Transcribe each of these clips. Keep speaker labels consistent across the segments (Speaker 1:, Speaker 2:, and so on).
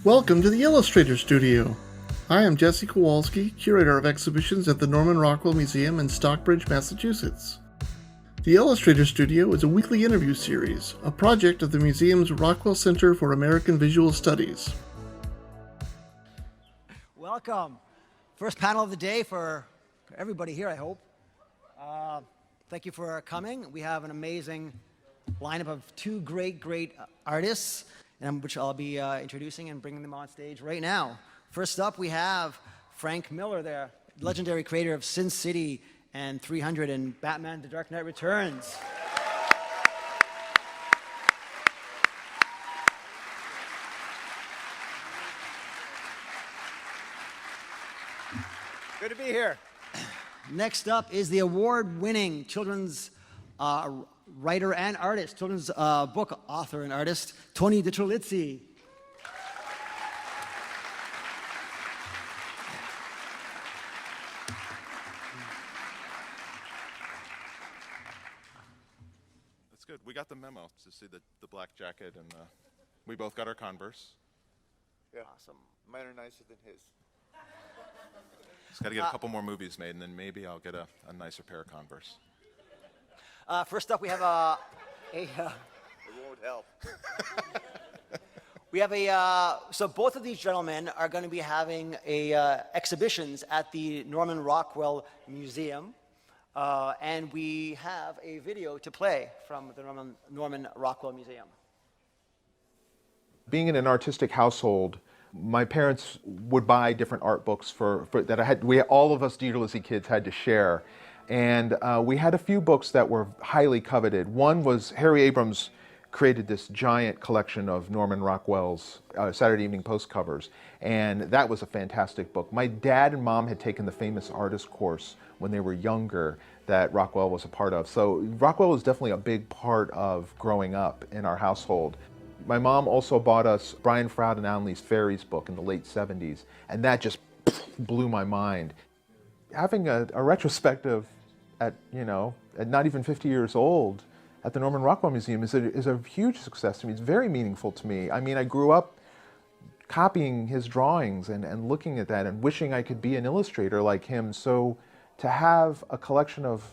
Speaker 1: Welcome to the Illustrator Studio. I am Jesse Kowalski, curator of exhibitions at the Norman Rockwell Museum in Stockbridge, Massachusetts. The Illustrator Studio is a weekly interview series, a project of the museum's Rockwell Center for American Visual Studies.
Speaker 2: Welcome. First panel of the day for everybody here, I hope. Thank you for coming. We have an amazing lineup of two great artists, which I'll be introducing and bringing them on stage right now. First up, we have Frank Miller, the legendary creator of Sin City and 300 and Batman: The Dark Knight Returns.
Speaker 3: Good to be here.
Speaker 2: Next up is the award-winning children's writer and artist, children's book author and artist, Tony DiTerlizzi.
Speaker 4: That's good. We got the memo to see the black jacket, and we both got our Converse.
Speaker 3: Yeah. Awesome. Mine are nicer than his.
Speaker 4: Just got to get a couple more movies made, and then maybe I'll get a nicer pair of Converse.
Speaker 2: First up, we have
Speaker 3: It won't help.
Speaker 2: we have so both of these gentlemen are going to be having exhibitions at the Norman Rockwell Museum, and we have a video to play from the Norman Rockwell Museum.
Speaker 5: Being in an artistic household, my parents would buy different art books for that all of us DiTerlizzi kids had to share. And we had a few books that were highly coveted. One was Harry Abrams created this giant collection of Norman Rockwell's Saturday Evening Post covers, and that was a fantastic book. My dad and mom had taken the famous artist course when they were younger that Rockwell was a part of. So Rockwell was definitely a big part of growing up in our household. My mom also bought us Brian Froud and Alan Lee's Fairies book in the late 70s, and that just blew my mind. Having a retrospective at not even 50 years old at the Norman Rockwell Museum is a huge success to me. It's very meaningful to me. I mean, I grew up copying his drawings and looking at that and wishing I could be an illustrator like him. So to have a collection of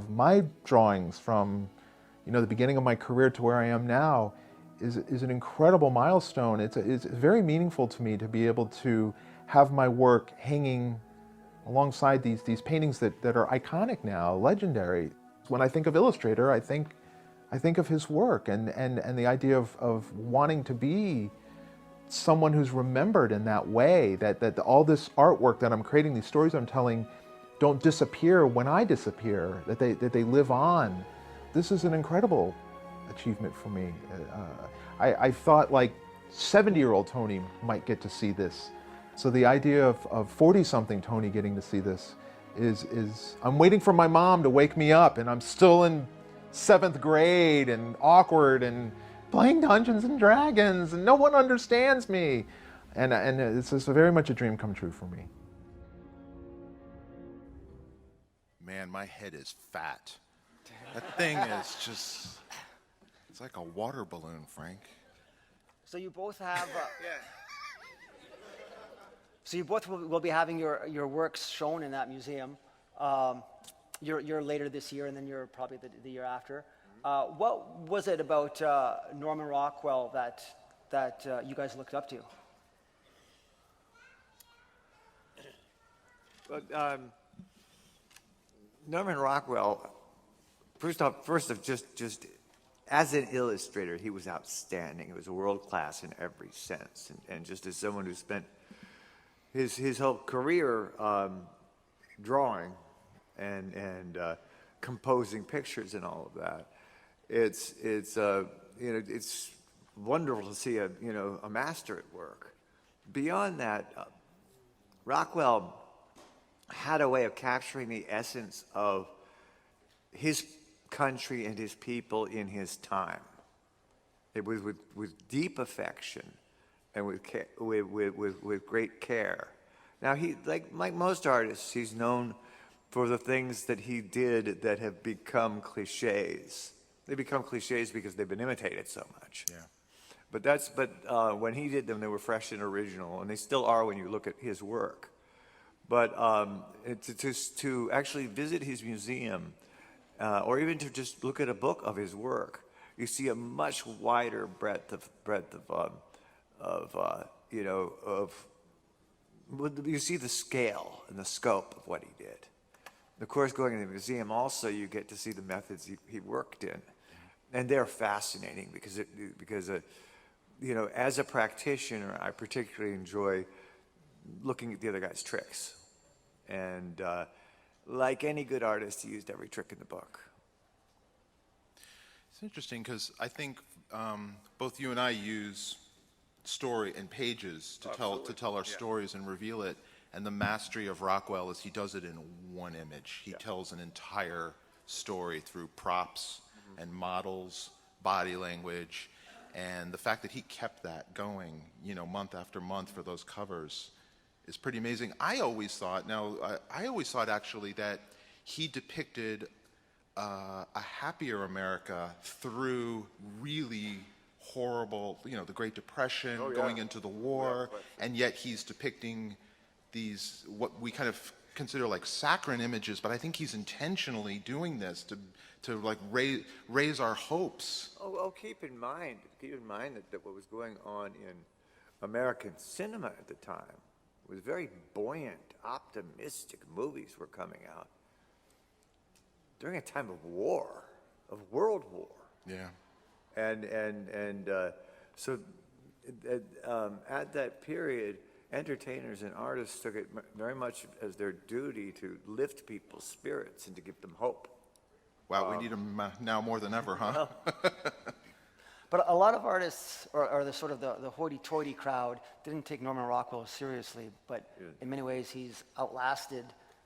Speaker 5: my drawings from the beginning of my career to where I am now is an incredible milestone. It's very meaningful to me to be able to have my work hanging alongside these paintings that are iconic now, legendary. When I think of illustrator, I think of his work and the idea of wanting to be someone who's remembered in that way, that all this artwork that I'm creating, these stories I'm telling, don't disappear when I disappear, that they live on. This is an incredible achievement for me. I thought like 70-year-old Tony might get to see this. So the idea of 40-something Tony getting to see this is I'm waiting for my mom to wake me up, and I'm still in 7th grade and awkward and playing Dungeons and Dragons, and no one understands me. And it's very much a dream come true for me.
Speaker 4: Man, my head is fat. That thing is just, it's like a water balloon, Frank.
Speaker 2: So you both have...
Speaker 3: Yeah.
Speaker 2: So you both will be having your works shown in that museum. You're later this year, and then you're probably the year after. What was it about Norman Rockwell that you guys looked up to?
Speaker 3: But Norman Rockwell, first off, just as an illustrator, he was outstanding. He was world class in every sense, and just as someone who spent his whole career drawing and composing pictures and all of that, it's wonderful to see a master at work. Beyond that, Rockwell had a way of capturing the essence of his country and his people in his time. It was with deep affection and with great care. Now, he, like most artists, he's known for the things that he did that have become cliches. They become cliches because they've been imitated so much.
Speaker 4: Yeah.
Speaker 3: But when he did them, they were fresh and original, and they still are when you look at his work. But to actually visit his museum, or even to just look at a book of his work, you see a much wider breadth you see the scale and the scope of what he did. And of course, going to the museum also, you get to see the methods he worked in, and they're fascinating because as a practitioner, I particularly enjoy looking at the other guy's tricks. And like any good artist, he used every trick in the book.
Speaker 4: It's interesting because I think both you and I use story and pages to tell our stories and reveal it. And the mastery of Rockwell is he does it in one image. He tells an entire story through props and models, body language, and the fact that he kept that going, month after month for those covers is pretty amazing. I always thought actually that he depicted a happier America through really horrible, the Great Depression, going into the war, and yet he's depicting these, what we kind of consider like saccharine images, but I think he's intentionally doing this to like raise our hopes.
Speaker 3: Keep in mind that what was going on in American cinema at the time was very buoyant, optimistic movies were coming out during a time of war, of world war.
Speaker 4: Yeah.
Speaker 3: So at that period, entertainers and artists took it very much as their duty to lift people's spirits and to give them hope.
Speaker 4: Wow, we need them now more than ever, huh?
Speaker 2: But a lot of artists, or the sort of the hoity-toity crowd, didn't take Norman Rockwell seriously. But in many ways, he's outlasted.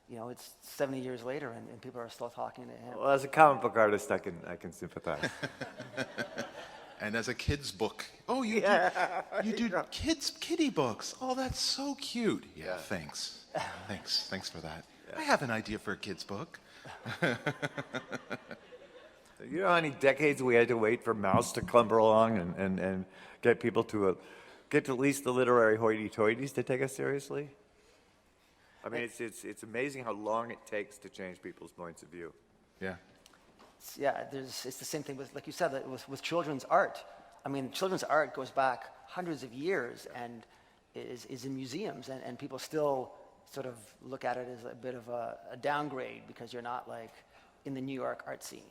Speaker 2: It's 70 years later, and people are still talking to him.
Speaker 3: Well, as a comic book artist, I can sympathize.
Speaker 4: And as a kid's book, you do kiddie books. Oh, that's so cute. Yeah, thanks for that. Yeah. I have an idea for a kid's book.
Speaker 3: You know how many decades we had to wait for Mouse to clumber along and get people to get to at least the literary hoity-toities to take us seriously? I mean, it's amazing how long it takes to change people's points of view.
Speaker 4: Yeah.
Speaker 2: Yeah, it's the same thing with, like you said, with children's art. I mean, children's art goes back hundreds of years and is in museums, and people still sort of look at it as a bit of a downgrade because you're not like in the New York art scene.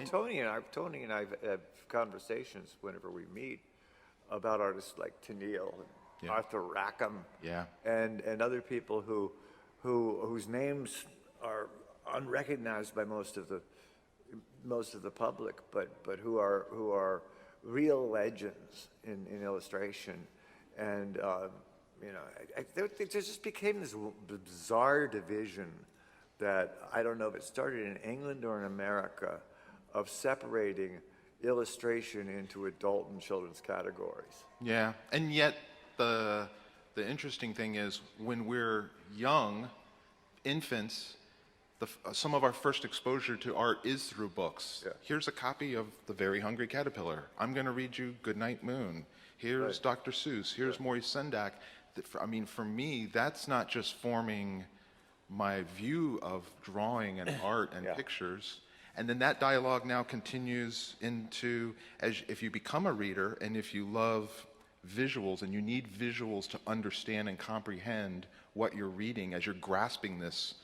Speaker 3: Tony and I have conversations whenever we meet about artists like Tennille and Arthur Rackham, and other people whose names are unrecognized by most of the public, but who are real legends in illustration, and there just became this bizarre division that I don't know if it started in England or in America, of separating illustration into adult and children's categories.
Speaker 4: Yeah, and yet the interesting thing is when we're young, infants, some of our first exposure to art is through books. Yeah. Here's a copy of The Very Hungry Caterpillar. I'm going to read you Goodnight Moon. Here's Dr. Seuss. Here's Maurice Sendak. I mean, for me, that's not just forming my view of drawing and art and pictures. And then that dialogue now continues into, if you become a reader and if you love visuals and you need visuals to understand and comprehend what you're reading as you're grasping this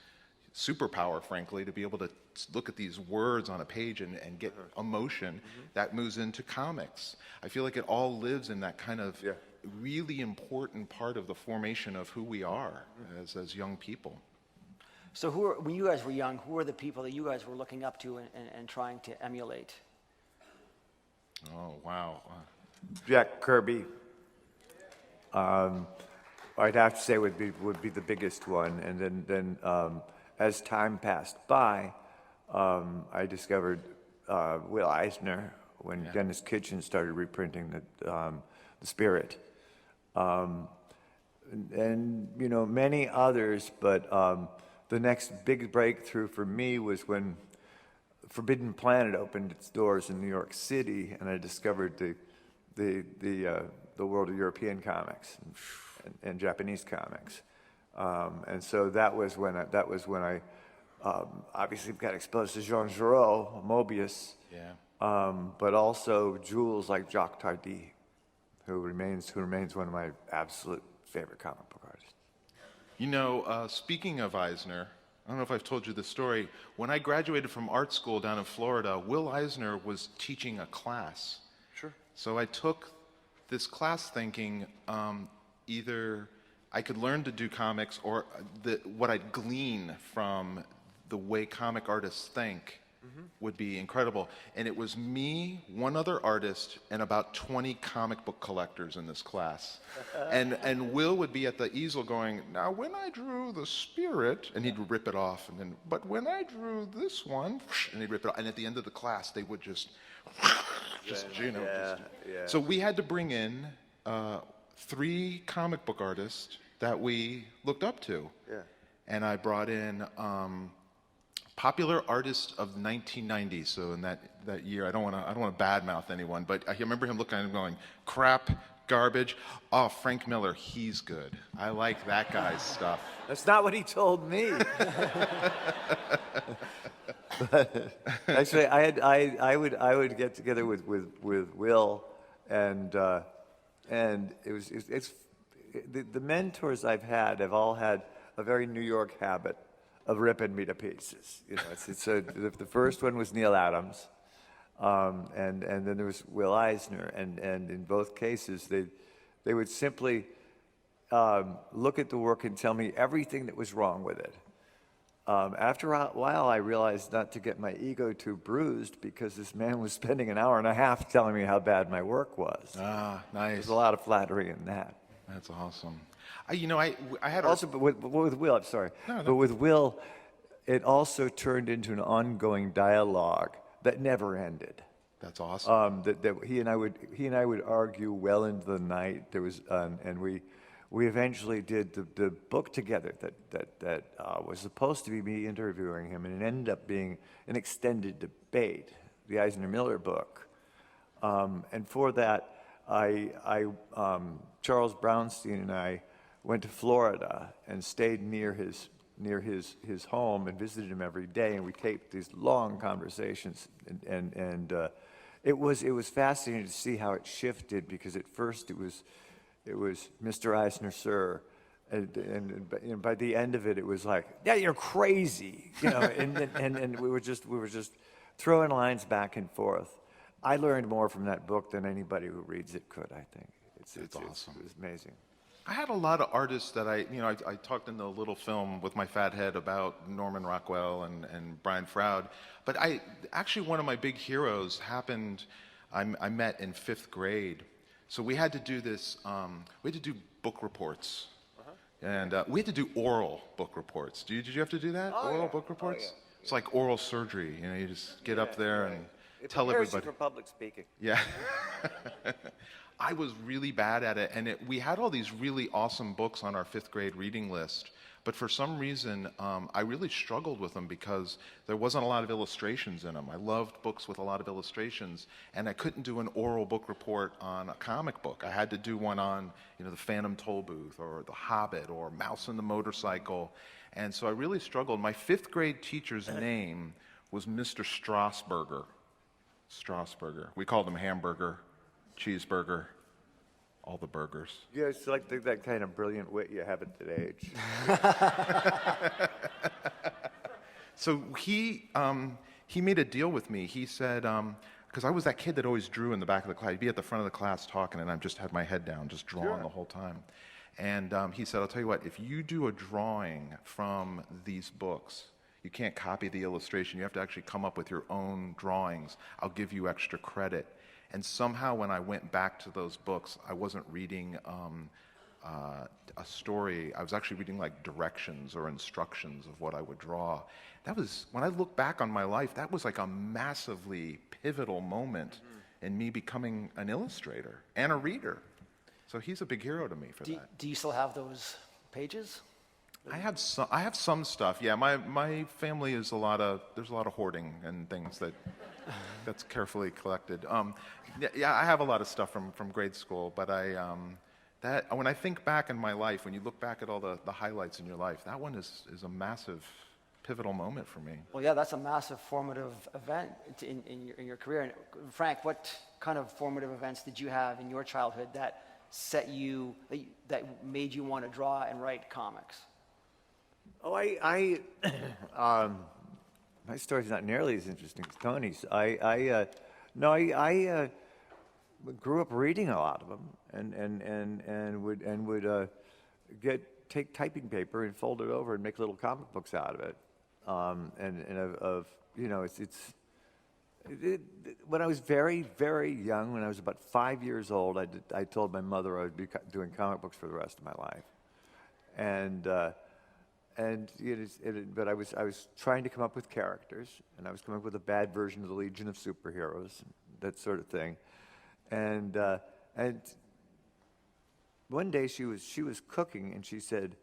Speaker 4: superpower, frankly, to be able to look at these words on a page and get emotion, that moves into comics. I feel like it all lives in that kind of really important part of the formation of who we are as young people.
Speaker 2: So when you guys were young, who were the people that you guys were looking up to and trying to emulate?
Speaker 4: Oh, wow.
Speaker 3: Jack Kirby, I'd have to say would be the biggest one. And then as time passed by, I discovered Will Eisner when Dennis Kitchen started reprinting the Spirit. And many others, but the next big breakthrough for me was when Forbidden Planet opened its doors in New York City, and I discovered the world of European comics and Japanese comics, and so that was when I obviously got exposed to Jean Giraud, Mobius, but also jewels like Jacques Tardy, who remains one of my absolute favorite comic book artists.
Speaker 4: You know, speaking of Eisner, I don't know if I've told you the story. When I graduated from art school down in Florida, Will Eisner was teaching a class.
Speaker 3: Sure.
Speaker 4: So I took this class thinking either I could learn to do comics or what I'd glean from the way comic artists think would be incredible. And it was me, one other artist, and about 20 comic book collectors in this class. And Will would be at the easel going, now when I drew the spirit, and he'd rip it off, and then, but when I drew this one, and he'd rip it off. And at the end of the class, they would just So we had to bring in 3 comic book artists that we looked up to.
Speaker 3: Yeah.
Speaker 4: And I brought in popular artist of 1990. So in that year, I don't want to badmouth anyone, but I remember him looking at him going, crap, garbage. Oh, Frank Miller, he's good. I like that guy's stuff.
Speaker 3: That's not what he told me. But actually, I would get together with Will, and it's the mentors I've had have all had a very New York habit of ripping me to pieces. You know, the first one was Neil Adams, and then there was Will Eisner, and in both cases they would simply look at the work and tell me everything that was wrong with it. After a while, I realized not to get my ego too bruised because this man was spending an hour and a half telling me how bad my work was.
Speaker 4: Ah, nice.
Speaker 3: There's a lot of flattery in that.
Speaker 4: That's awesome. I had
Speaker 3: Also, but with Will, I'm sorry, but with Will, it also turned into an ongoing dialogue that never ended.
Speaker 4: That's awesome.
Speaker 3: That he and I would argue well into the night. There was, and we eventually did the book together that was supposed to be me interviewing him, and it ended up being an extended debate, the Eisner Miller book. And for that, Charles Brownstein and I went to Florida and stayed near his home and visited him every day, and we taped these long conversations, and it was fascinating to see how it shifted, because at first it was Mr. Eisner, sir, and by the end of it was like, yeah, you're crazy, you know, and we were just throwing lines back and forth. I learned more from that book than anybody who reads it could, I think. It's awesome. It was amazing.
Speaker 4: I had a lot of artists that I talked in the little film with my fat head about Norman Rockwell and Brian Froud, but one of my big heroes happened, I met in 5th grade. So we had to do this, we had to do book reports. And we had to do oral book reports. Did you have to do that? Oral book reports?
Speaker 3: Oh, yeah.
Speaker 4: It's like oral surgery. You know, you just get up there and tell everybody.
Speaker 3: For public speaking.
Speaker 4: Yeah. I was really bad at it, and we had all these really awesome books on our 5th grade reading list, but for some reason, I really struggled with them because there wasn't a lot of illustrations in them. I loved books with a lot of illustrations, and I couldn't do an oral book report on a comic book. I had to do one on, the Phantom Tollbooth or The Hobbit or Mouse and the Motorcycle, and so I really struggled. My 5th grade teacher's name was Mr. Strasburger. We called him Hamburger, Cheeseburger, all the burgers.
Speaker 3: Yeah, it's like that kind of brilliant wit you have at that age.
Speaker 4: So he made a deal with me. He said, because I was that kid that always drew in the back of the class. He'd be at the front of the class talking, and I just had my head down, just drawing the whole time. And he said, I'll tell you what, if you do a drawing from these books, you can't copy the illustration. You have to actually come up with your own drawings. I'll give you extra credit. And somehow when I went back to those books, I wasn't reading a story. I was actually reading like directions or instructions of what I would draw. That was, when I look back on my life, that was like a massively pivotal moment in me becoming an illustrator and a reader. So he's a big hero to me for that.
Speaker 2: Do you still have those pages?
Speaker 4: I have some stuff. Yeah, my family is there's a lot of hoarding and things that That's carefully collected. Yeah, I have a lot of stuff from grade school, but when I think back in my life, when you look back at all the highlights in your life, that one is a massive, pivotal moment for me.
Speaker 2: Well, yeah, that's a massive formative event in your career. And Frank, what kind of formative events did you have in your childhood that that made you want to draw and write comics?
Speaker 3: Oh, my story's not nearly as interesting as Tony's. I grew up reading a lot of them, and would take typing paper and fold it over and make little comic books out of it. When I was very, very young, when I was about 5 years old, I told my mother I would be doing comic books for the rest of my life, but I was trying to come up with characters, and I was coming up with a bad version of the Legion of Superheroes, that sort of thing, and one day she was cooking, and she said,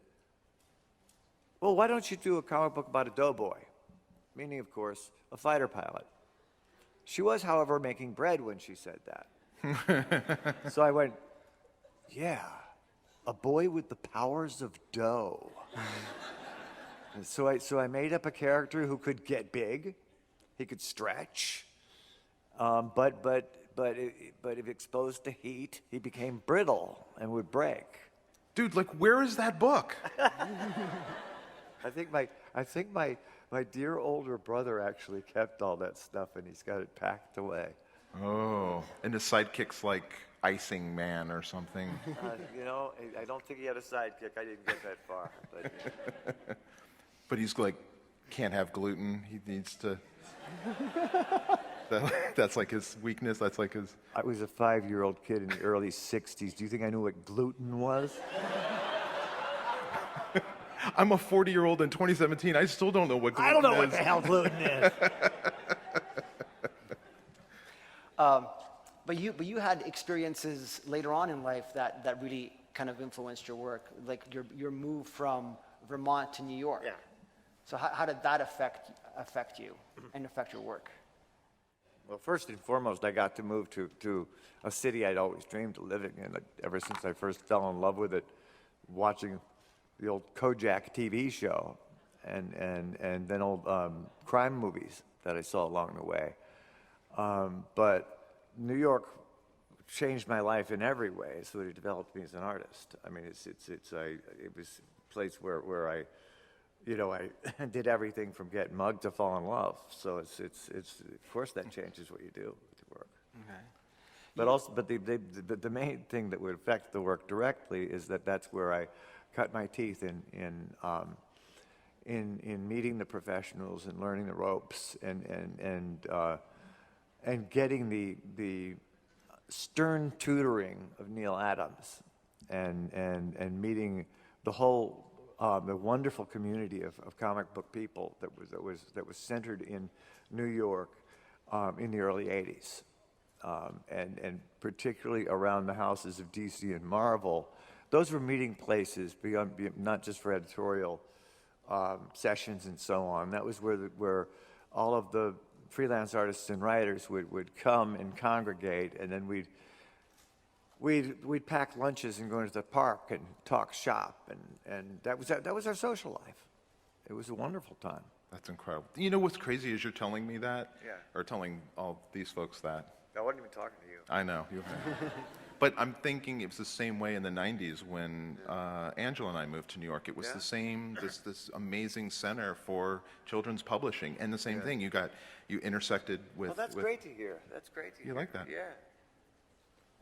Speaker 3: "Well, why don't you do a comic book about a doughboy?" Meaning, of course, a fighter pilot. She was, however, making bread when she said that. So I went, "Yeah, a boy with the powers of dough." So I made up a character who could get big, he could stretch, but if exposed to heat, he became brittle and would break.
Speaker 4: Dude, like, where is that book?
Speaker 3: I think my dear older brother actually kept all that stuff, and he's got it packed away.
Speaker 4: Oh, and his sidekick's like Icing Man or something.
Speaker 3: I don't think he had a sidekick. I didn't get that far. But,
Speaker 4: But he's like, can't have gluten. He needs to. That's like his weakness. That's like his.
Speaker 3: I was a 5-year-old kid in the early 60s. Do you think I knew what gluten was?
Speaker 4: I'm a 40-year-old in 2017. I still don't know what gluten is.
Speaker 3: I don't know what the hell gluten is.
Speaker 2: But you had experiences later on in life that really kind of influenced your work, like your move from Vermont to New York.
Speaker 3: Yeah.
Speaker 2: So how did that affect you and affect your work?
Speaker 3: Well, first and foremost, I got to move to a city I'd always dreamed of living in, ever since I first fell in love with it, watching the old Kojak TV show and then old crime movies that I saw along the way. But New York changed my life in every way, so it developed me as an artist. I mean, it was a place where I did everything from get mugged to fall in love. So it's of course that changes what you do with your work. Okay. But the main thing that would affect the work directly is that's where I cut my teeth in meeting the professionals and learning the ropes and getting the stern tutoring of Neil Adams and meeting the whole the wonderful community of comic book people that was centered in New York in the early 80s, and particularly around the houses of DC and Marvel. Those were meeting places beyond not just for editorial sessions and so on. That was where all of the freelance artists and writers would come and congregate, and then we'd pack lunches and go into the park and talk shop, and that was our social life. It was a wonderful time.
Speaker 4: That's incredible. You know what's crazy is you're telling me that,
Speaker 3: Yeah.
Speaker 4: or telling all these folks that.
Speaker 3: I wasn't even talking to you.
Speaker 4: I know. But I'm thinking it was the same way in the 90s when Angela and I moved to New York. It was the same, this amazing center for children's publishing. And the same thing, you intersected with...
Speaker 3: Well, that's great to hear. That's great to hear.
Speaker 4: You like that?
Speaker 3: Yeah.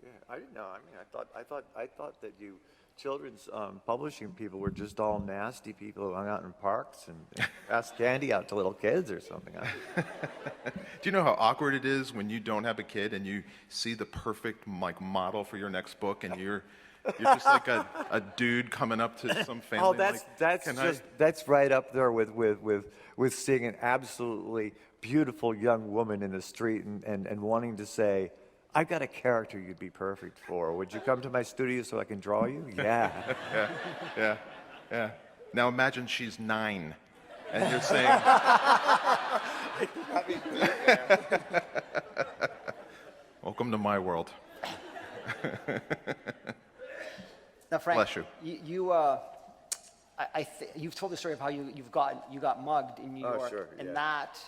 Speaker 3: Yeah, I didn't know. I mean, I thought that you children's publishing people were just all nasty people who hung out in parks and passed candy out to little kids or something.
Speaker 4: Do you know how awkward it is when you don't have a kid and you see the perfect model for your next book and you're just like a dude coming up to some family?
Speaker 3: Oh, that's right up there with seeing an absolutely beautiful young woman in the street and wanting to say, "I've got a character you'd be perfect for. Would you come to my studio so I can draw you?" Yeah.
Speaker 4: Yeah. Now imagine she's 9, and you're saying, Welcome to my world.
Speaker 2: Now, Frank,
Speaker 4: Bless you.
Speaker 2: you've told the story of how you got mugged in New York,
Speaker 3: sure,
Speaker 2: and
Speaker 3: yeah.
Speaker 2: that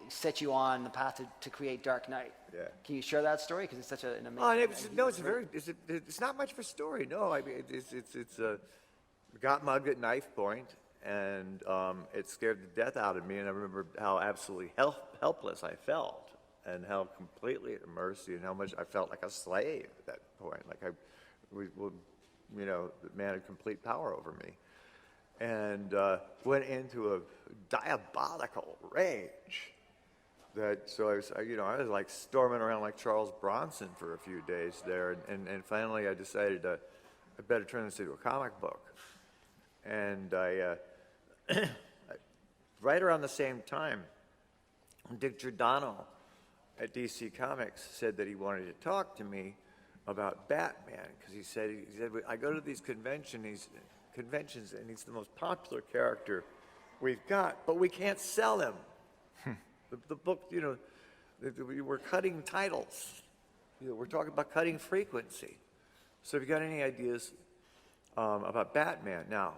Speaker 2: set you on the path to create Dark Knight.
Speaker 3: Yeah.
Speaker 2: Can you share that story? Because it's such an amazing.
Speaker 3: Oh, and it's not much of a story. No, I mean, got mugged at knife point, and it scared the death out of me. And I remember how absolutely helpless I felt, and how completely at mercy, and how much I felt like a slave at that point. Like the man had complete power over me, and went into a diabolical rage. So I was like storming around like Charles Bronson for a few days there, and finally I decided I better turn this into a comic book. And I right around the same time, Dick Giordano at DC Comics said that he wanted to talk to me about Batman, because he said I go to these conventions and he's the most popular character we've got, but we can't sell him. The book, we're cutting titles. We're talking about cutting frequency. So if you got any ideas about Batman, now,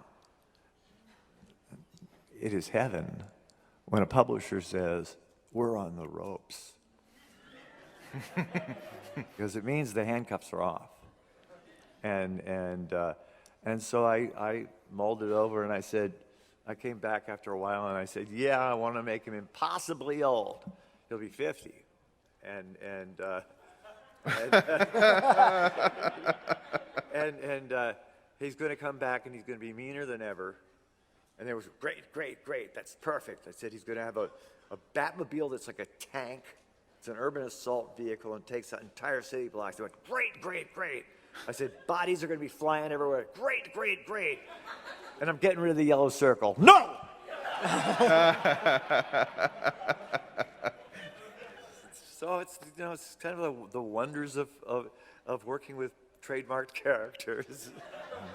Speaker 3: it is heaven when a publisher says, we're on the ropes. Because it means the handcuffs are off. And so I mulled it over, and I came back after a while, and I said, yeah, I want to make him impossibly old. He'll be 50. And he's going to come back, and he's going to be meaner than ever. And there was, great, that's perfect. I said he's going to have a Batmobile that's like a tank. It's an urban assault vehicle and takes out entire city blocks. They went, great. I said, bodies are going to be flying everywhere. Great. And I'm getting rid of the yellow circle. No! So it's kind of the wonders of working with trademarked characters.
Speaker 4: Oh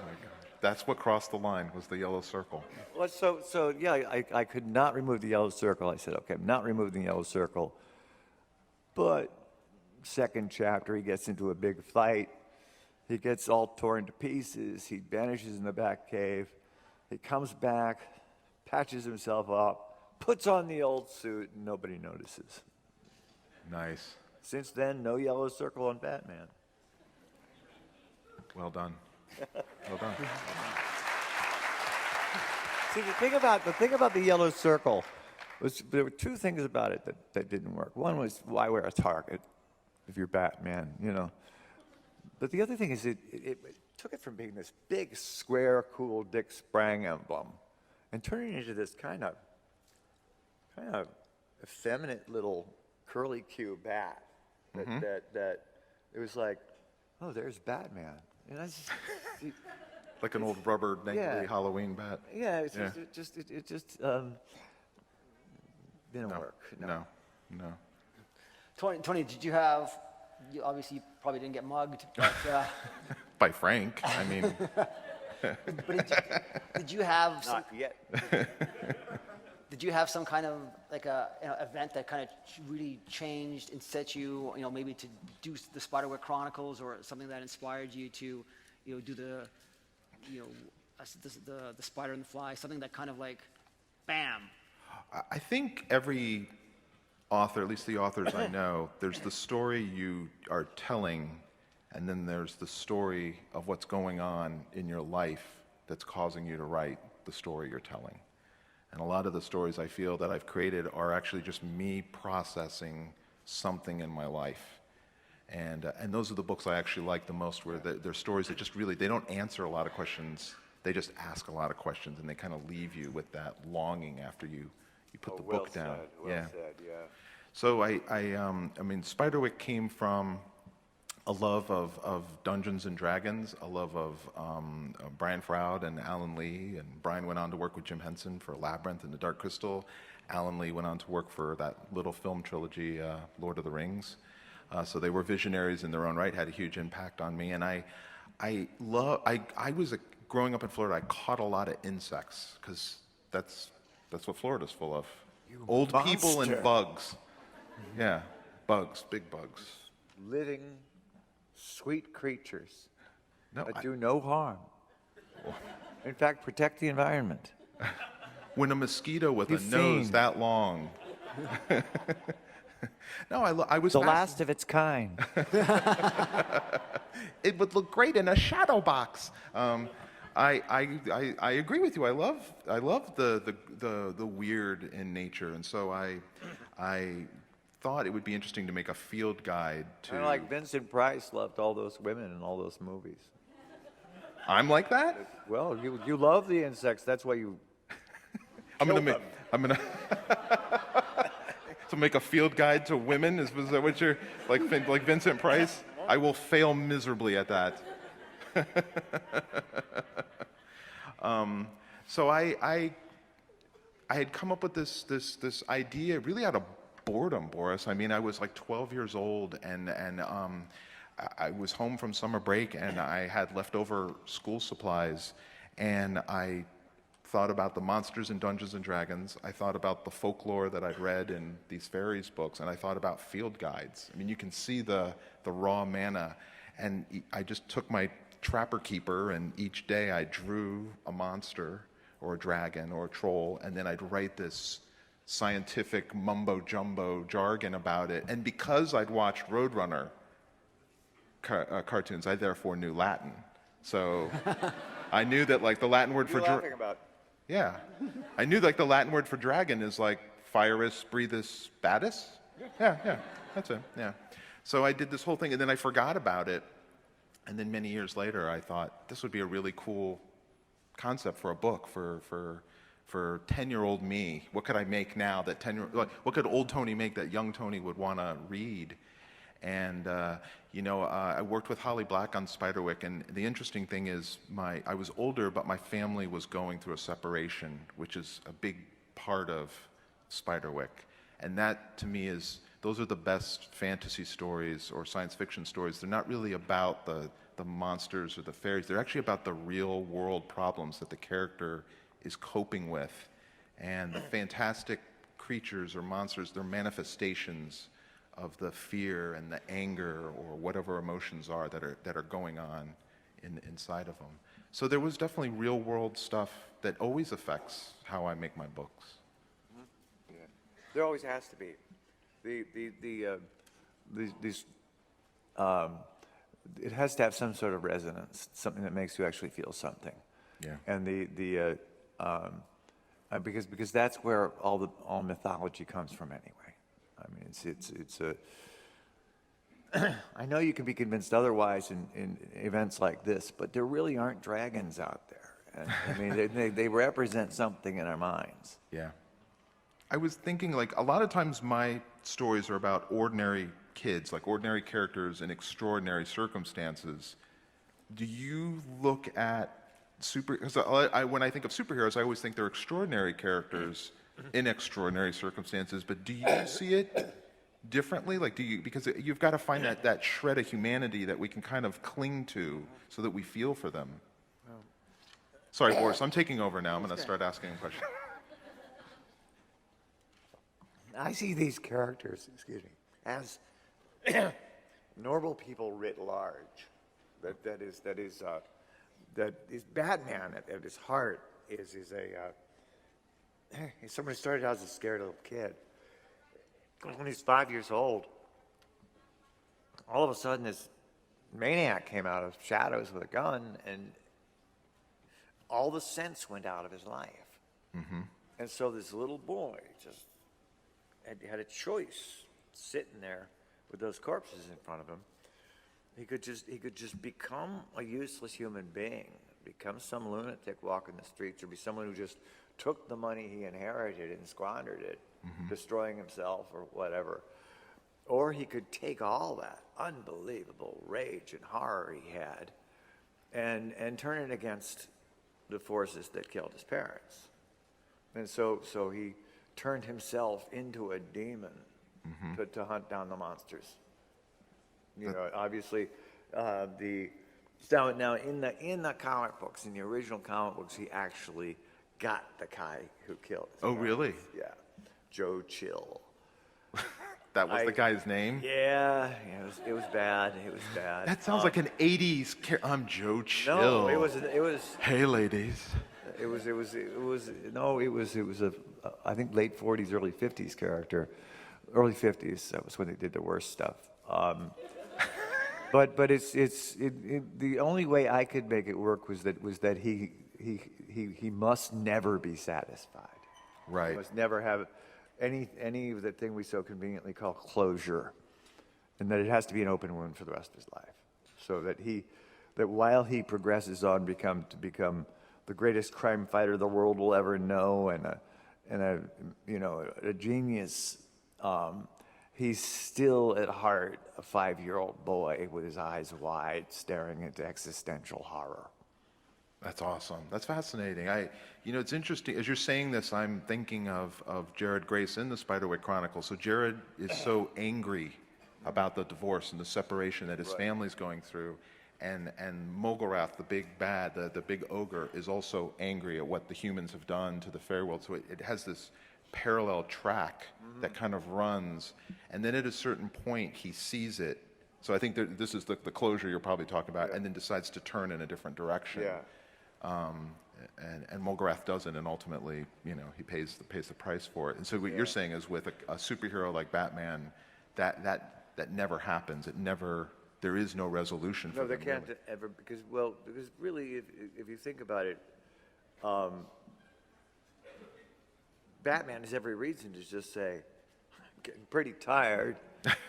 Speaker 4: my God. That's what crossed the line, was the yellow circle.
Speaker 3: Well, so yeah, I could not remove the yellow circle. I said, okay, I'm not removing the yellow circle. But second chapter, he gets into a big fight. He gets all torn to pieces. He vanishes in the back cave. He comes back, patches himself up, puts on the old suit, and nobody notices.
Speaker 4: Nice.
Speaker 3: Since then, no yellow circle on Batman.
Speaker 4: Well done. Well done.
Speaker 3: See, the thing about the yellow circle was there were two things about it that didn't work. One was, why wear a target if you're Batman, But the other thing is it took it from being this big, square, cool Dick Sprang emblem and turning it into this kind of effeminate little curly Q bat that it was like, oh, there's Batman. And I
Speaker 4: Like an old rubber dangly
Speaker 3: Yeah.
Speaker 4: Halloween bat.
Speaker 3: yeah, it
Speaker 4: Yeah.
Speaker 3: just didn't work.
Speaker 4: No.
Speaker 2: Tony, did you have? You obviously probably didn't get mugged, but
Speaker 4: By Frank, I mean,
Speaker 2: did you have?
Speaker 3: Not yet.
Speaker 2: Did you have some kind of like a event that kind of really changed and set you, maybe to do the Spiderwick Chronicles, or something that inspired you to, do the Spider and the Fly, something that kind of like, bam.
Speaker 4: I think every author, at least the authors I know, there's the story you are telling, and then there's the story of what's going on in your life that's causing you to write the story you're telling. And a lot of the stories I feel that I've created are actually just me processing something in my life. And those are the books I actually like the most, where they're stories that just really, they don't answer a lot of questions, they just ask a lot of questions, and they kind of leave you with that longing after you put the book down.
Speaker 3: Well said, yeah.
Speaker 4: So I mean, Spiderwick came from a love of Dungeons and Dragons, a love of Brian Froud and Alan Lee, and Brian went on to work with Jim Henson for Labyrinth and the Dark Crystal. Alan Lee went on to work for that little film trilogy, Lord of the Rings. So they were visionaries in their own right, had a huge impact on me. And I was growing up in Florida, I caught a lot of insects, because that's what Florida's full of. Old people
Speaker 3: monster.
Speaker 4: and bugs. Yeah, bugs, big bugs.
Speaker 3: Living, sweet creatures
Speaker 4: No,
Speaker 3: that do no harm. In fact, protect the environment.
Speaker 4: when a mosquito with
Speaker 3: You've
Speaker 4: a nose
Speaker 3: seen.
Speaker 4: that long. No, I was
Speaker 3: The
Speaker 4: fascinated.
Speaker 3: last of its kind.
Speaker 4: It would look great in a shadow box. I agree with you. I love the weird in nature, and so I thought it would be interesting to make a field guide to.
Speaker 3: Kind of like Vincent Price loved all those women in all those movies.
Speaker 4: I'm like that.
Speaker 3: Well, you love the insects. That's why you.
Speaker 4: I'm gonna to make a field guide to women. Is that what you're like Vincent Price? I will fail miserably at that. So I had come up with this idea really out of boredom, Boris. I mean, I was like 12 years old, and I was home from summer break, and I had leftover school supplies, and I thought about the monsters in Dungeons and Dragons. I thought about the folklore that I'd read in these fairies books, and I thought about field guides. I mean, you can see the raw mana, and I just took my Trapper Keeper, and each day I drew a monster or a dragon or a troll, and then I'd write this scientific mumbo-jumbo jargon about it. And because I'd watched Roadrunner cartoons, I therefore knew Latin. So I knew that like the Latin word for
Speaker 3: about?
Speaker 4: yeah, I knew like the Latin word for dragon is like Fierus breathus batus. Yeah, that's it. Yeah. So I did this whole thing, and then I forgot about it. And then many years later, I thought this would be a really cool concept for a book for 10-year-old me. What could I make now that what could old Tony make that young Tony would want to read? And I worked with Holly Black on Spiderwick, and the interesting thing is I was older, but my family was going through a separation, which is a big part of Spiderwick. And that, to me, those are the best fantasy stories or science fiction stories. They're not really about the monsters or the fairies. They're actually about the real world problems that the character is coping with. And the fantastic creatures or monsters, they're manifestations of the fear and the anger or whatever emotions are that are going on inside of them. So there was definitely real world stuff that always affects how I make my books.
Speaker 3: Yeah. There always has to be. It has to have some sort of resonance, something that makes you actually feel something.
Speaker 4: Yeah.
Speaker 3: And because that's where all mythology comes from anyway. I mean, it's a. I know you can be convinced otherwise in events like this, but there really aren't dragons out there. And, I mean, they represent something in our minds.
Speaker 4: Yeah. I was thinking, like, a lot of times my stories are about ordinary kids, like ordinary characters in extraordinary circumstances. Do you look at when I think of superheroes, I always think they're extraordinary characters in extraordinary circumstances, but do you see it differently? Like, because you've got to find that shred of humanity that we can kind of cling to so that we feel for them. Sorry, Boris, I'm taking over now. I'm going to start asking questions.
Speaker 3: I see these characters, as normal people writ large. That is Batman at his heart is somebody started out as a scared little kid. When he's 5 years old, all of a sudden this maniac came out of shadows with a gun, and all the sense went out of his life. Mm-hmm. And so this little boy just had a choice, sitting there with those corpses in front of him. He could just become a useless human being, become some lunatic walking the streets, or be someone who just took the money he inherited and squandered it, destroying himself or whatever. Or he could take all that unbelievable rage and horror he had and turn it against the forces that killed his parents. And so he turned himself into a demon to hunt down the monsters. You know, obviously, now in the comic books, in the original comic books, he actually got the guy who killed his parents.
Speaker 4: Really?
Speaker 3: Yeah. Joe Chill.
Speaker 4: That was the guy's name?
Speaker 3: Yeah, it was bad. It was bad.
Speaker 4: That sounds like an 80s I'm Joe Chill.
Speaker 3: No, it was.
Speaker 4: Hey, ladies.
Speaker 3: It was a I think late 40s, early 50s character. Early 50s. That was when they did the worst stuff. But the only way I could make it work was that he must never be satisfied.
Speaker 4: Right.
Speaker 3: He must never have any of the thing we so conveniently call closure, and that it has to be an open wound for the rest of his life, so that while he progresses on to become the greatest crime fighter the world will ever know, and a genius, he's still at heart a 5-year-old boy with his eyes wide, staring into existential horror.
Speaker 4: That's awesome. That's fascinating. It's interesting. As you're saying this, I'm thinking of Jared Grace in the Spiderwick Chronicles. So Jared is so angry about the divorce and the separation that his family's going through. And Mogarath, the big bad, the big ogre, is also angry at what the humans have done to the fairy world. So it has this parallel track that kind of runs. And then at a certain point, he sees it. So I think this is the closure you're probably talking about, and then decides to turn in a different direction.
Speaker 3: Yeah.
Speaker 4: And Mogarath doesn't, and ultimately, he pays the price for it. And so what you're saying is, with a superhero like Batman, that never happens. There is no resolution for
Speaker 3: No, there
Speaker 4: them,
Speaker 3: can't
Speaker 4: really.
Speaker 3: ever, because really, if you think about it, Batman has every reason to just say, I'm getting pretty tired.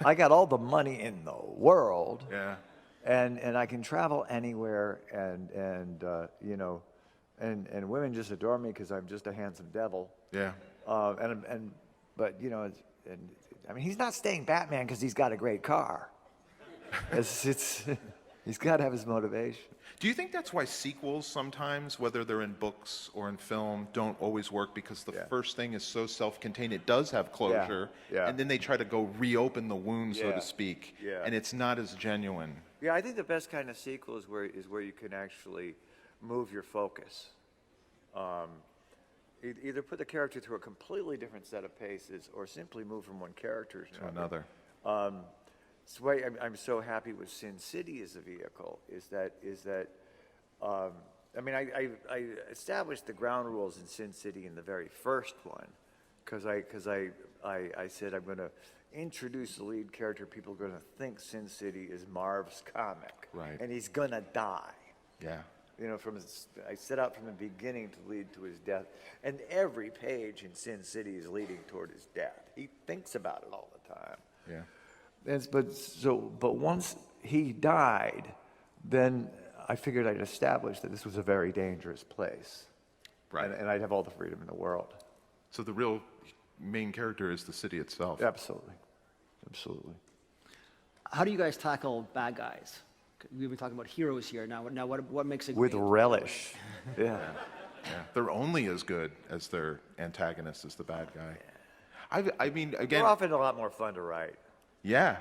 Speaker 3: I got all the money in the world.
Speaker 4: Yeah.
Speaker 3: And I can travel anywhere, and women just adore me because I'm just a handsome devil.
Speaker 4: Yeah.
Speaker 3: But he's not staying Batman because he's got a great car. He's got to have his motivation.
Speaker 4: Do you think that's why sequels sometimes, whether they're in books or in film, don't always work, because the first thing is so self-contained? It does have closure, and then they try to go reopen the wound, so to speak, and it's not as genuine.
Speaker 3: Yeah, I think the best kind of sequel is where you can actually move your focus. Either put the character through a completely different set of paces, or simply move from one character to
Speaker 4: Another.
Speaker 3: That's why I'm so happy with Sin City as a vehicle. I established the ground rules in Sin City in the very first one, because I said I'm going to introduce the lead character. People are going to think Sin City is Marv's comic,
Speaker 4: Right.
Speaker 3: and he's going to die.
Speaker 4: Yeah.
Speaker 3: I set out from the beginning to lead to his death, and every page in Sin City is leading toward his death. He thinks about it all the time.
Speaker 4: Yeah.
Speaker 3: But once he died, then I figured I'd establish that this was a very dangerous place,
Speaker 4: Right.
Speaker 3: and I'd have all the freedom in the world.
Speaker 4: So the real main character is the city itself.
Speaker 3: Absolutely.
Speaker 2: How do you guys tackle bad guys? We've been talking about heroes here. Now what makes a
Speaker 3: With
Speaker 2: great
Speaker 3: relish. Yeah.
Speaker 4: Yeah. They're only as good as their antagonist, as the bad guy. Again,
Speaker 3: They're often a lot more fun to write.
Speaker 4: yeah.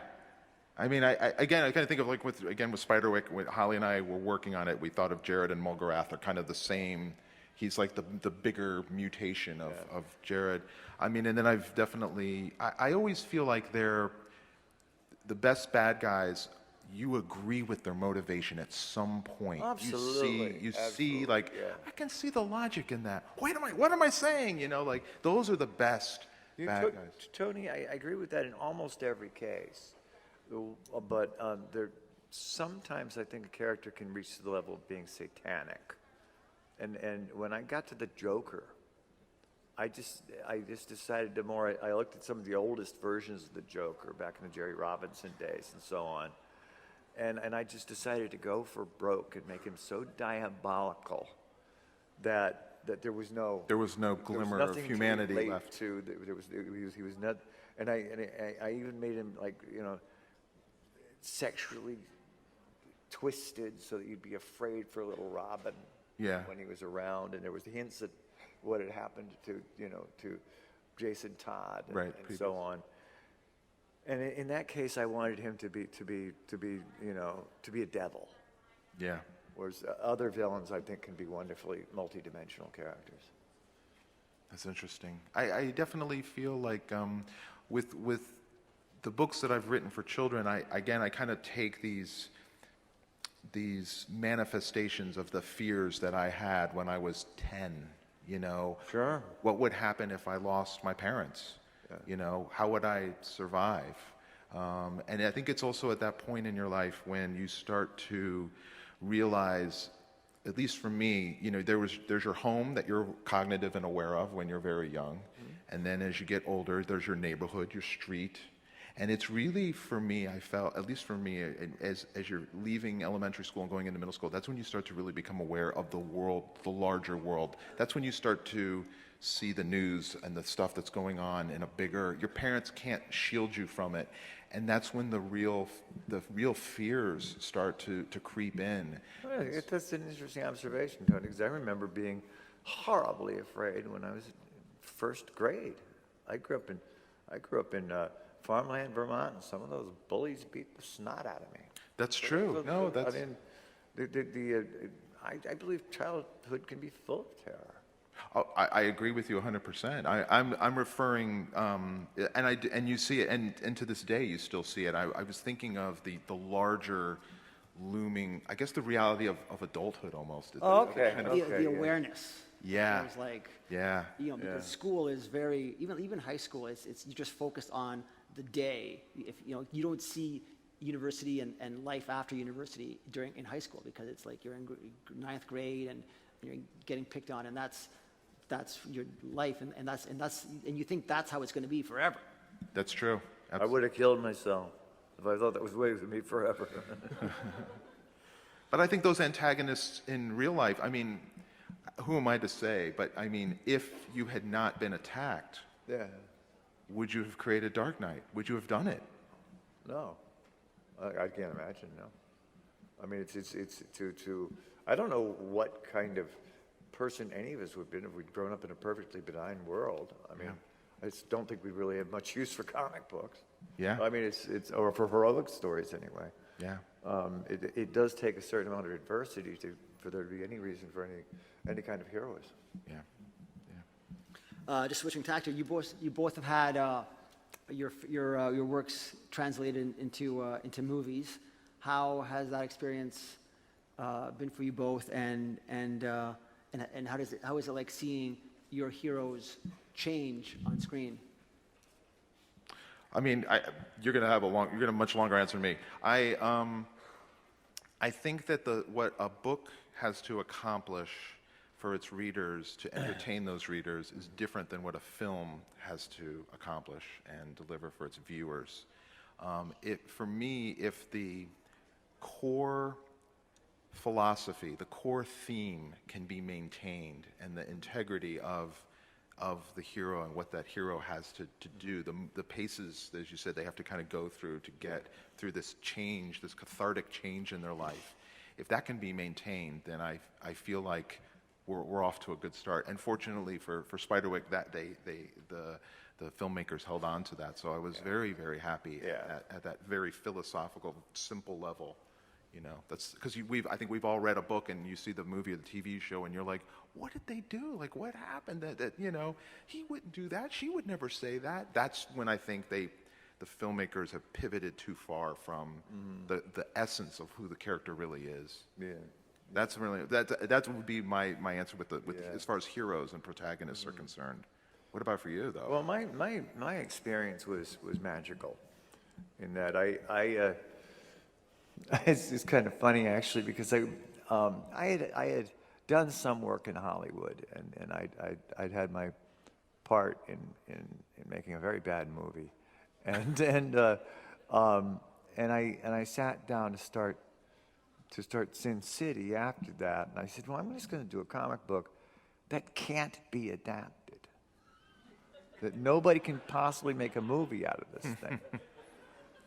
Speaker 4: I kind of think of with Spiderwick. When Holly and I were working on it, we thought of Jared and Mogarath are kind of the same. He's like the bigger mutation of Jared. And then I've definitely, I always feel like they're the best bad guys. You agree with their motivation at some point.
Speaker 3: Absolutely.
Speaker 4: You
Speaker 3: Absolutely.
Speaker 4: see, I can see the logic in that. What am I saying? Those are the best bad guys.
Speaker 3: Tony, I agree with that in almost every case. But sometimes I think a character can reach to the level of being satanic. And when I got to the Joker, I just decided I looked at some of the oldest versions of the Joker back in the Jerry Robinson days and so on. And I just decided to go for broke and make him so diabolical that there was no
Speaker 4: glimmer of humanity left.
Speaker 3: He was not, and I even made him sexually twisted so that you'd be afraid for little Robin.
Speaker 4: Yeah.
Speaker 3: When he was around, and there was hints at what had happened to Jason Todd and so on. And in that case, I wanted him to be a devil.
Speaker 4: Yeah.
Speaker 3: Whereas other villains, I think, can be wonderfully multidimensional characters.
Speaker 4: That's interesting. I definitely feel like with the books that I've written for children, I kind of take these manifestations of the fears that I had when I was 10, you know.
Speaker 3: Sure.
Speaker 4: What would happen if I lost my parents? Yeah. You know, how would I survive? And I think it's also at that point in your life when you start to realize, at least for me, you know, there's your home that you're cognitive and aware of when you're very young. Mm-hmm. And then as you get older, there's your neighborhood, your street. And it's really, for me, I felt, at least for me, as you're leaving elementary school and going into middle school, that's when you start to really become aware of the world, the larger world. That's when you start to see the news and the stuff that's going on in a bigger, your parents can't shield you from it. And that's when the real fears start to creep in.
Speaker 3: Well, that's an interesting observation, Tony, because I remember being horribly afraid when I was in first grade. I grew up in farmland, Vermont, and some of those bullies beat the snot out of me.
Speaker 4: That's true. No, that's.
Speaker 3: I mean, I believe childhood can be full of terror.
Speaker 4: Oh, I agree with you 100%. I'm referring, and you see it, and to this day you still see it. I was thinking of the larger, looming, I guess the reality of adulthood almost.
Speaker 2: Oh, okay.
Speaker 3: Kind
Speaker 2: The
Speaker 3: of,
Speaker 2: awareness.
Speaker 4: Yeah.
Speaker 2: It was like,
Speaker 4: yeah.
Speaker 2: You know, because school is very, even high school, it's you're just focused on the day. If you know, you don't see university and life after university in high school, because it's like you're in ninth grade and you're getting picked on, and that's your life, and you think that's how it's going to be forever.
Speaker 4: That's true.
Speaker 3: I would have killed myself if I thought that was with me forever.
Speaker 4: But I think those antagonists in real life, I mean, who am I to say? But I mean, if you had not been attacked, would you have created Dark Knight? Would you have done it?
Speaker 3: No, I can't imagine. No, I mean, it's I don't know what kind of person any of us would have been if we'd grown up in a perfectly benign world. I mean, I just don't think we really have much use for comic books.
Speaker 4: Yeah.
Speaker 3: I mean, it's or for heroic stories anyway.
Speaker 4: Yeah.
Speaker 3: It does take a certain amount of adversity for there to be any reason for any kind of heroism.
Speaker 4: Yeah.
Speaker 2: Just switching tack here, you both have had your works translated into movies. How has that experience been for you both, and how is it like seeing your heroes change on screen?
Speaker 4: I mean, you're going to have a much longer answer than me. I think that what a book has to accomplish for its readers to entertain those readers is different than what a film has to accomplish and deliver for its viewers. For me, if the core philosophy, the core theme can be maintained, and the integrity of the hero and what that hero has to do, the paces, as you said, they have to kind of go through to get through this change, this cathartic change in their life. If that can be maintained, then I feel like we're off to a good start. And fortunately for Spiderwick, that the filmmakers held on to that. So I was very, very happy at that very philosophical, simple level. You know, that's because I think we've all read a book and you see the movie or the TV show and you're like, what did they do? Like, what happened? That you know, he wouldn't do that. She would never say that. That's when I think the filmmakers have pivoted too far from the essence of who the character really is. Yeah. That's really that would be my answer with as far as heroes and protagonists are concerned. What about for you though?
Speaker 3: Well, my experience was magical, in that it's kind of funny actually, because I had done some work in Hollywood, and I'd had my part in making a very bad movie, and I sat down to start Sin City after that, and I said, well, I'm just going to do a comic book that can't be adapted, that nobody can possibly make a movie out of this thing.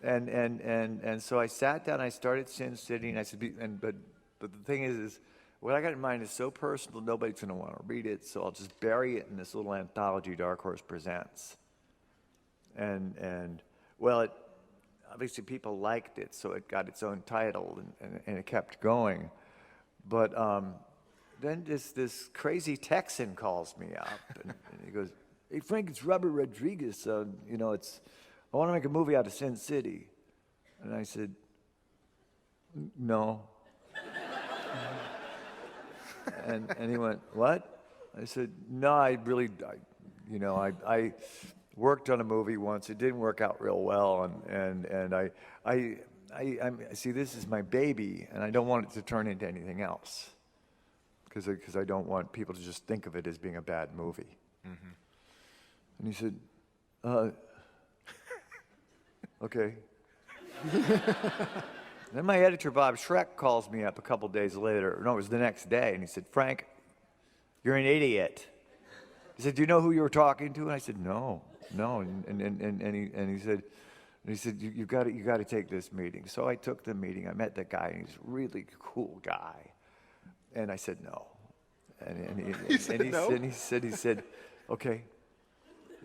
Speaker 3: And so I sat down, I started Sin City, and I said, but the thing is what I got in mind is so personal, nobody's going to want to read it, so I'll just bury it in this little anthology Dark Horse Presents. And well, obviously people liked it, so it got its own title, and it kept going. But then this crazy Texan calls me up, and he goes, "Hey, Frank, it's Robert Rodriguez. You know, I want to make a movie out of Sin City." And I said, "No." and he went, "What?" I said, "No, I worked on a movie once. It didn't work out real well, and I see, this is my baby, and I don't want it to turn into anything else, because I don't want people to just think of it as being a bad movie." Mm-hmm. And he said, "Okay." Then my editor, Bob Schreck, calls me up a couple days later. No, it was the next day, and he said, "Frank, you're an idiot." He said, "Do you know who you were talking to?" And I said, No. And he said, "You got to take this meeting." So I took the meeting. I met that guy, and he's a really cool guy. And I said no. And he said, "Okay."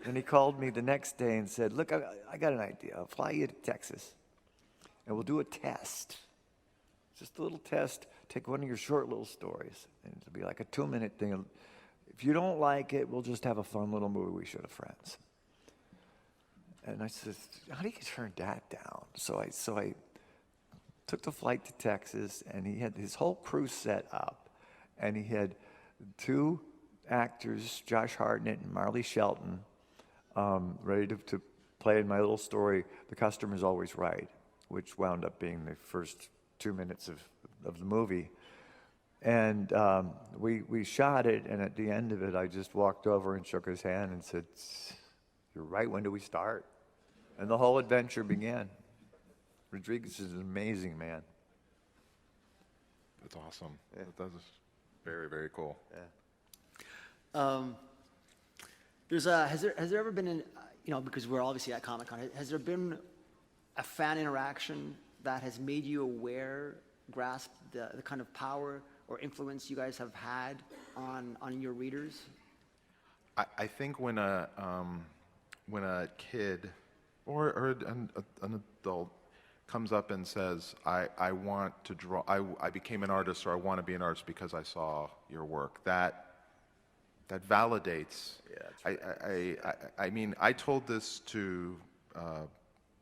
Speaker 3: And he called me the next day and said, "Look, I got an idea. I'll fly you to Texas, and we'll do a test. Just a little test. Take one of your short little stories, and it'll be like a 2-minute thing. If you don't like it, we'll just have a fun little movie we show to friends." And I said, "How do you turn that down?" So I took the flight to Texas, and he had his whole crew set up, and he had 2 actors, Josh Hartnett and Marley Shelton, ready to play in my little story, "The Customer's Always Right," which wound up being the first 2 minutes of the movie. And we shot it, and at the end of it, I just walked over and shook his hand and said, "You're right, when do we start?" And the whole adventure began. Rodriguez is an amazing man.
Speaker 4: That's awesome. Yeah. That is very, very cool.
Speaker 2: Yeah. Has there ever been because we're obviously at Comic-Con, has there been a fan interaction that has made you grasp the kind of power or influence you guys have had on your readers?
Speaker 4: I think when a kid or an adult comes up and says, I want to draw, I became an artist, or I want to be an artist because I saw your work, that validates.
Speaker 3: Yeah, that's right.
Speaker 4: I mean, I told this to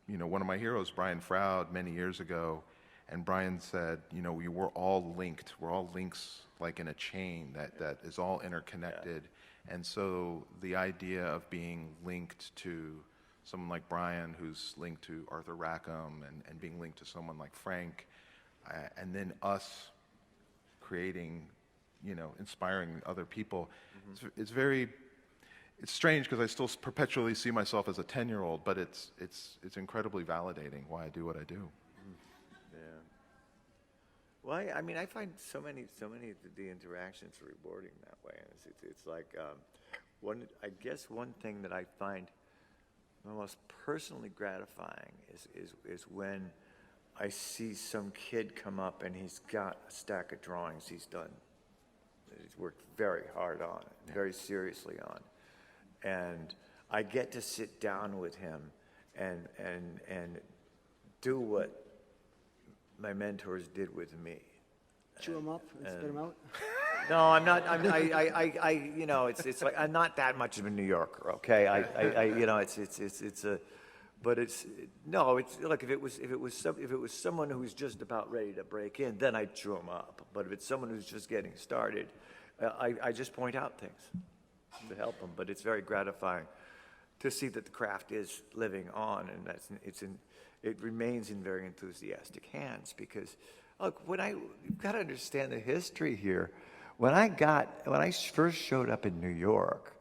Speaker 4: one of my heroes, Brian Froud, many years ago, and Brian said, we're all linked. We're all links, like in a chain that is all interconnected. Yeah. And so the idea of being linked to someone like Brian, who's linked to Arthur Rackham, and being linked to someone like Frank, and then us creating, inspiring other people. Mm-hmm. It's strange, because I still perpetually see myself as a 10-year-old, but it's incredibly validating why I do what I do.
Speaker 3: Yeah. Well, I find so many of the interactions rewarding that way. It's like one thing that I find the most personally gratifying is when I see some kid come up and he's got a stack of drawings he's done, that he's worked very hard on, very seriously on, and I get to sit down with him and do what my mentors did with me.
Speaker 2: Chew them up and spit them out?
Speaker 3: No, I'm not. It's like I'm not that much of a New Yorker. Okay, look, if it was someone who's just about ready to break in, then I'd chew them up. But if it's someone who's just getting started, I just point out things to help them. But it's very gratifying to see that the craft is living on, and it remains in very enthusiastic hands. Because look, you've got to understand the history here. When I first showed up in New York,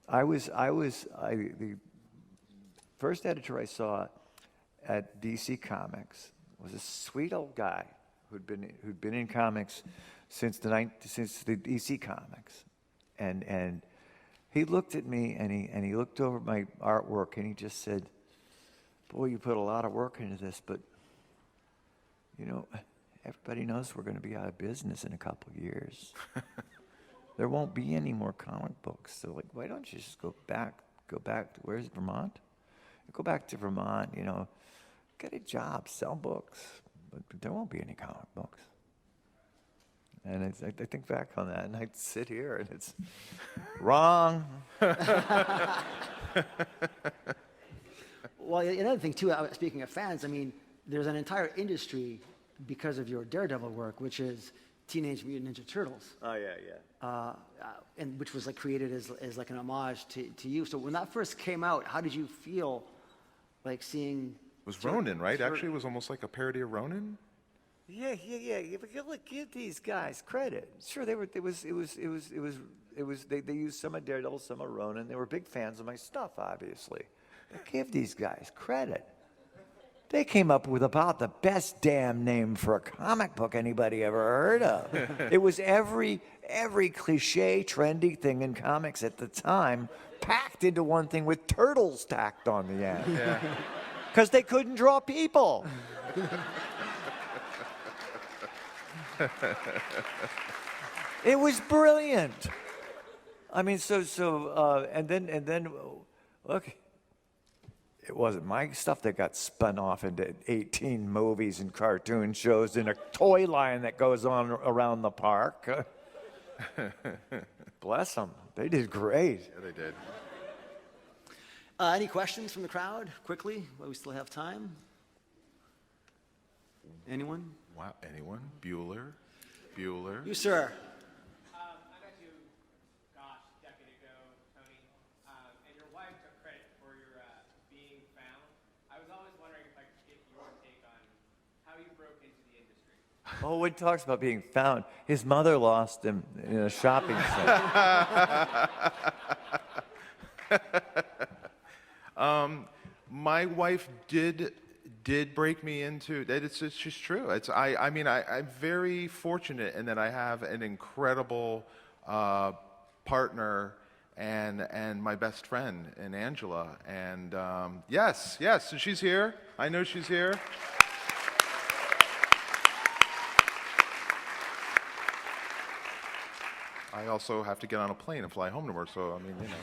Speaker 3: the first editor I saw at DC Comics was a sweet old guy who'd been in comics since the DC Comics, and he looked at me and he looked over my artwork and he just said, "Boy, you put a lot of work into this, but everybody knows we're going to be out of business in a couple of years. There won't be any more comic books. So, why don't you just go back to, where's Vermont? Go back to Vermont, get a job, sell books, but there won't be any comic books." And I think back on that, and I sit here, and it's wrong.
Speaker 2: Well, another thing too, speaking of fans, I mean, there's an entire industry because of your Daredevil work, which is Teenage Mutant Ninja Turtles.
Speaker 3: Oh, yeah.
Speaker 2: And which was like created as like an homage to you. So when that first came out, how did you feel like seeing?
Speaker 4: It was Ronin, right? Actually, it was almost like a parody of Ronin.
Speaker 3: Yeah. But give these guys credit. Sure, they used some of Daredevil, some of Ronin. They were big fans of my stuff, obviously. But give these guys credit. They came up with about the best damn name for a comic book anybody ever heard of. It was every cliche, trendy thing in comics at the time packed into one thing with turtles tacked on the end.
Speaker 4: Yeah.
Speaker 3: Because they couldn't draw people. It was brilliant. I mean, and then, look, it wasn't my stuff that got spun off into 18 movies and cartoon shows and a toy line that goes on around the park. Bless them. They did great.
Speaker 4: Yeah, they did.
Speaker 2: Any questions from the crowd, quickly, while we still have time? Anyone?
Speaker 4: Wow. Anyone? Bueller?
Speaker 2: You, sir.
Speaker 6: I met you, gosh, a decade ago, Tony, and your wife took credit for your being found. I was always wondering if I could get your take on how you broke into the industry.
Speaker 3: Oh, when he talks about being found, his mother lost him in a shopping center.
Speaker 4: My wife did break me into that. It's just true. I'm very fortunate in that I have an incredible partner and my best friend in Angela. And yes, she's here. I know she's here. I also have to get on a plane and fly home tomorrow, so I mean, you know.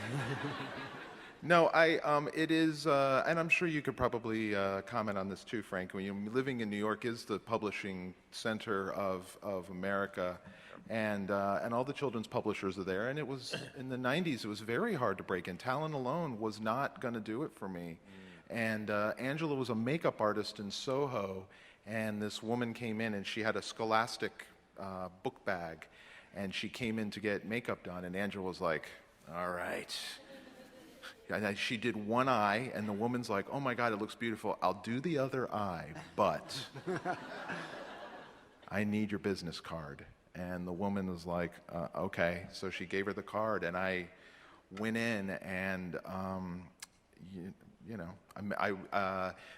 Speaker 4: No, it is, and I'm sure you could probably comment on this too, Frank. When you're living in New York is the publishing center of America, and all the children's publishers are there. And it was in the 90s. It was very hard to break in. Talent alone was not going to do it for me. And Angela was a makeup artist in Soho, and this woman came in, and she had a Scholastic book bag, and she came in to get makeup done, and Angela was like, "All right." And she did one eye, and the woman's like, "Oh my God, it looks beautiful. I'll do the other eye, but I need your business card." And the woman was like, "Okay." So she gave her the card, and I went in, and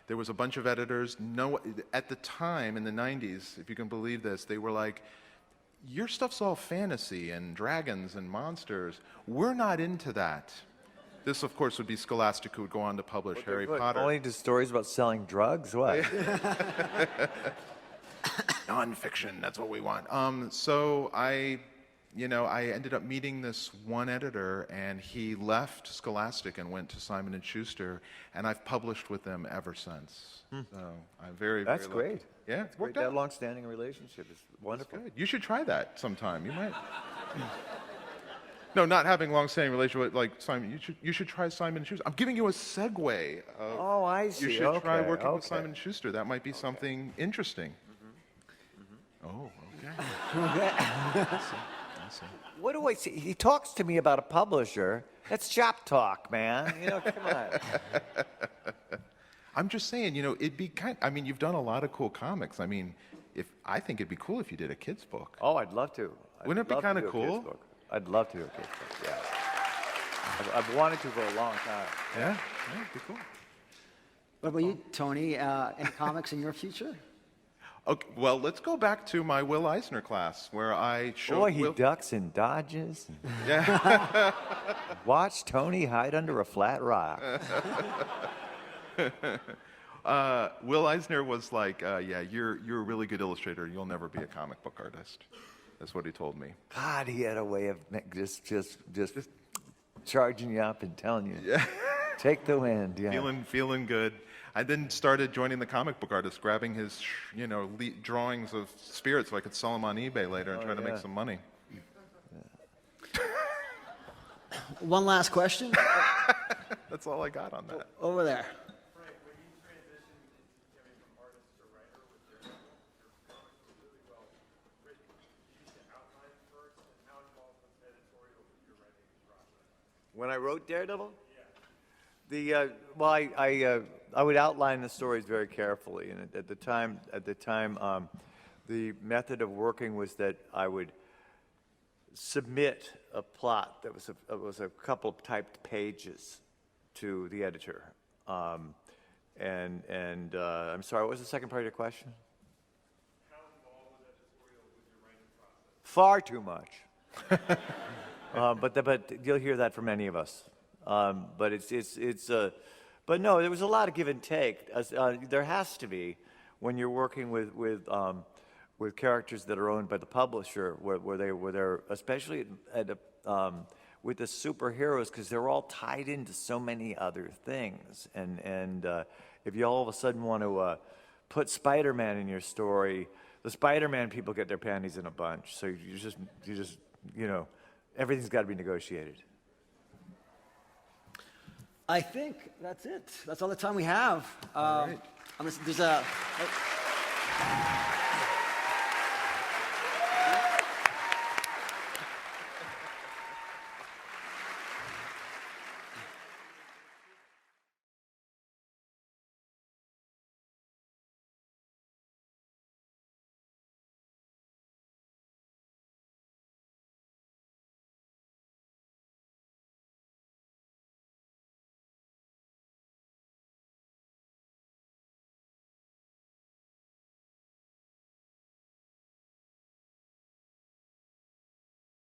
Speaker 4: there was a bunch of editors. No, at the time in the 90s, if you can believe this, they were like, "Your stuff's all fantasy and dragons and monsters. We're not into that." This, of course, would be Scholastic, who would go on to publish Harry Potter.
Speaker 3: Only to stories about selling drugs? What?
Speaker 4: Nonfiction, that's what we want. So I ended up meeting this one editor, and he left Scholastic and went to Simon & Schuster, and I've published with them ever since. So I'm very,
Speaker 3: That's
Speaker 4: very lucky.
Speaker 3: great.
Speaker 4: Yeah,
Speaker 3: It's
Speaker 4: it's worked
Speaker 3: great. That
Speaker 4: out.
Speaker 3: long-standing relationship is wonderful.
Speaker 4: Good. You should try that sometime. You might. No, not having long-standing relationship with, like, Simon. You should try Simon & Schuster. I'm giving you a segue.
Speaker 3: Oh, I see.
Speaker 4: You should try
Speaker 3: Okay,
Speaker 4: working with
Speaker 3: okay.
Speaker 4: Simon & Schuster. That might be something interesting. Oh, okay. I see.
Speaker 3: What do I see? He talks to me about a publisher. That's shop talk, man. Come on.
Speaker 4: I'm just saying, it'd be you've done a lot of cool comics. I mean, I think it'd be cool if you did a kid's book.
Speaker 3: Oh, I'd love to.
Speaker 4: Wouldn't it be kinda
Speaker 3: do a
Speaker 4: cool?
Speaker 3: kids' book. I'd love to do a kid's book, yeah. I've wanted to for a long time.
Speaker 4: Yeah, it'd be cool.
Speaker 2: What about you, Tony? Any comics in your future?
Speaker 4: Okay, well, let's go back to my Will Eisner class where I showed
Speaker 3: Boy, he
Speaker 4: Will.
Speaker 3: ducks and dodges.
Speaker 4: Yeah.
Speaker 3: Watch Tony hide under a flat rock.
Speaker 4: Will Eisner was like, you're a really good illustrator. You'll never be a comic book artist. That's what he told me.
Speaker 3: God, he had a way of just charging you up and telling you, take the wind. Yeah.
Speaker 4: Feeling good. I then started joining the comic book artist, grabbing his, drawings of spirits so I could sell them on eBay later and try to make some money.
Speaker 2: One last question.
Speaker 4: That's all I got on that.
Speaker 2: Over there.
Speaker 7: Frank, when you transitioned into becoming from artist to writer with your comics were really well written, you used to outline first, and how involved was editorial with your writing process?
Speaker 3: When I wrote Daredevil? I would outline the stories very carefully, and at the time, the method of working was that I would submit a plot that was a couple of typed pages to the editor. I'm sorry, what was the second part of your question?
Speaker 7: How involved was editorial with your writing process?
Speaker 3: Far too much. But you'll hear that from any of us. But no, there was a lot of give and take. There has to be when you're working with characters that are owned by the publisher, where they're especially with the superheroes, because they're all tied into so many other things. And if you all of a sudden want to put Spider-Man in your story, the Spider-Man people get their panties in a bunch. So you just everything's got to be negotiated.
Speaker 2: I think that's it. That's all the time we have.
Speaker 4: All right.
Speaker 2: There's a.